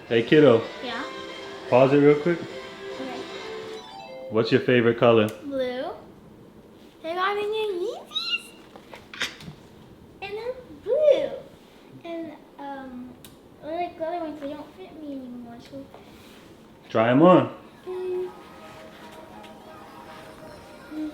Hey kiddo, Yeah. pause it real quick. Okay. What's your favorite color? Blue. They got me new Yeezys. And they're blue. And like the other ones, they don't fit me anymore. So. Try them on. Mm, mm,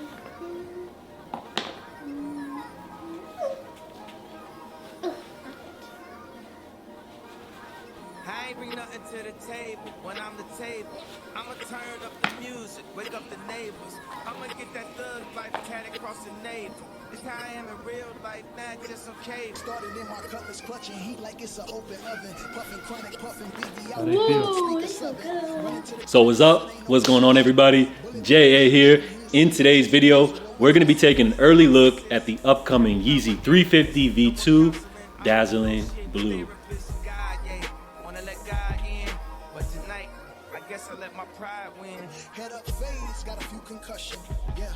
I ain't bring nothing to the table when I'm the table. I'ma turn up the music, wake up the neighbors. I'ma get that thug life tatted across the navel. It's how I am in real life, now get us some cake. Started in my cutlass, clutching heat like it's an open oven. Puffing chronic, puffing BB How out. do you feel? Whoa, this is good. So what's up? What's going on, everybody? JA here. In today's video, we're gonna be taking an early look at the upcoming Yeezy 350 V2 Dazzling Blue. Wanna let God in, but tonight, I guess I let my pride win. Head up phase, got a few concussion. Yeah,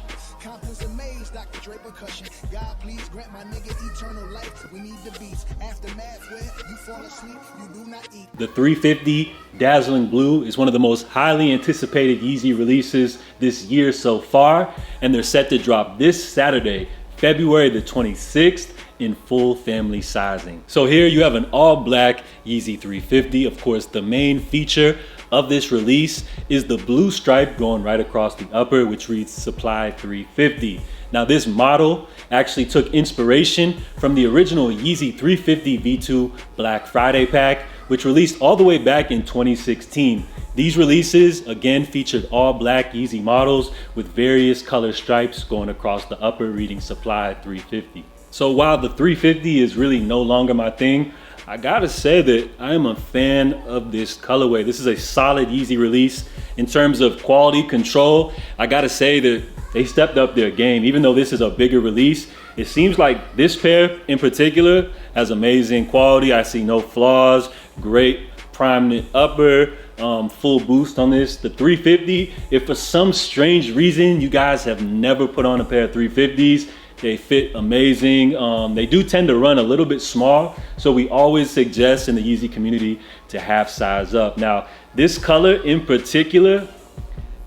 Compton's amazed, Dr. Dre percussion. God, please grant my nigga eternal life. We need the beats. Aftermath where you fall asleep, you do not eat. The 350 Dazzling Blue is one of the most highly anticipated Yeezy releases this year so far, and they're set to drop this Saturday, February the 26th, in full family sizing. So here you have an all black Yeezy 350. Of course, the main feature of this release is the blue stripe going right across the upper, which reads Supply 350. Now this model actually took inspiration from the original Yeezy 350 V2 Black Friday pack, which released all the way back in 2016. These releases again featured all black Yeezy models with various color stripes going across the upper reading Supply 350. So while the 350 is really no longer my thing, I gotta say that I am a fan of this colorway. This is a solid Yeezy release in terms of quality control. I gotta say that they stepped up their game. Even though this is a bigger release, it seems like this pair in particular has amazing quality. I see no flaws, great prime upper, full boost on this. The 350, if for some strange reason you guys have never put on a pair of 350s, they fit amazing. They do tend to run a little bit small, so we always suggest in the Yeezy community to half size up. Now, this color in particular,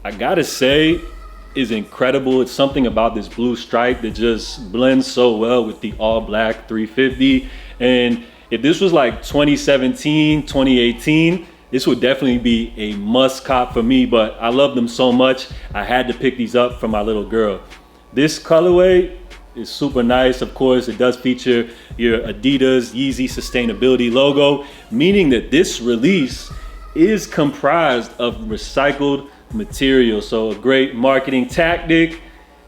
I gotta say, is incredible. It's something about this blue stripe that just blends so well with the all black 350. And if this was like 2017, 2018, this would definitely be a must cop for me, but I love them so much, I had to pick these up for my little girl. This colorway is super nice. Of course, it does feature your Adidas Yeezy sustainability logo, meaning that this release is comprised of recycled material. So a great marketing tactic.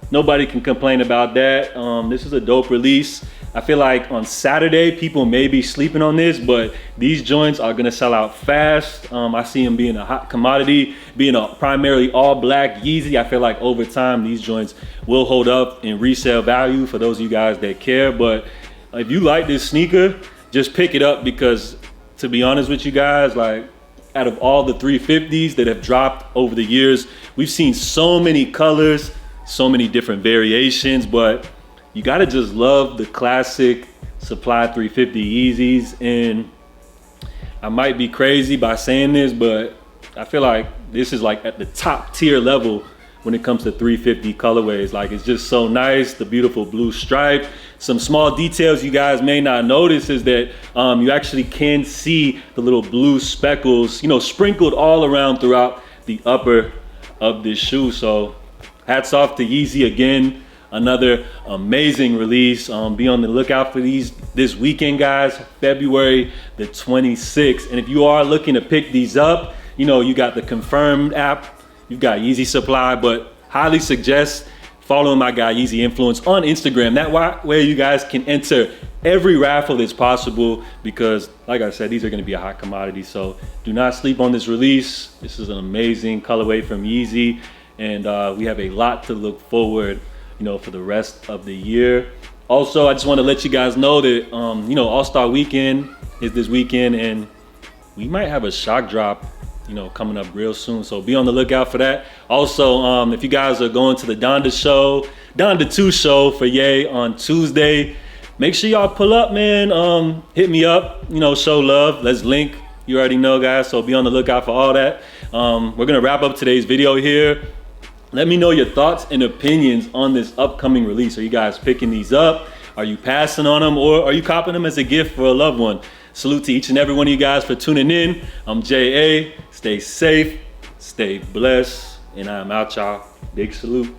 Nobody can complain about that. This is a dope release. I feel like on Saturday, people may be sleeping on this, but these joints are gonna sell out fast. I see them being a hot commodity, being a primarily all black Yeezy. I feel like over time, these joints will hold up in resale value for those of you guys that care. But if you like this sneaker, just pick it up, because to be honest with you guys, like out of all the 350s that have dropped over the years, we've seen so many colors, so many different variations, but you gotta just love the classic Supply 350 Yeezys. And I might be crazy by saying this, but I feel like this is like at the top tier level when it comes to 350 colorways. Like, it's just so nice, the beautiful blue stripe. Some small details you guys may not notice is that you actually can see the little blue speckles, sprinkled all around throughout the upper of this shoe. So hats off to Yeezy again. Another amazing release. Be on the lookout for these this weekend, guys, February the 26th. And if you are looking to pick these up, you got the Confirmed app, you've got Yeezy Supply, but highly suggest following my guy Yeezy Influence on Instagram. That way you guys can enter every raffle that's possible, because like I said, these are gonna be a hot commodity. So do not sleep on this release. This is an amazing colorway from Yeezy, and we have a lot to look forward for the rest of the year. Also, I just want to let you guys know that All-Star Weekend is this weekend, and we might have a shock drop coming up real soon, so be on the lookout for that. Also, if you guys are going to the Donda 2 show for Ye on Tuesday, make sure y'all pull up, man. Hit me up, show love. Let's link, You already know, guys, so be on the lookout for all that. We're gonna wrap up today's video here. Let me know your thoughts and opinions on this upcoming release. Are you guys picking these up? Are you passing on them, or are you copping them as a gift for a loved one? Salute to each and every one of you guys for tuning in. I'm J.A. Stay safe, stay blessed, and I'm out, y'all. Big salute.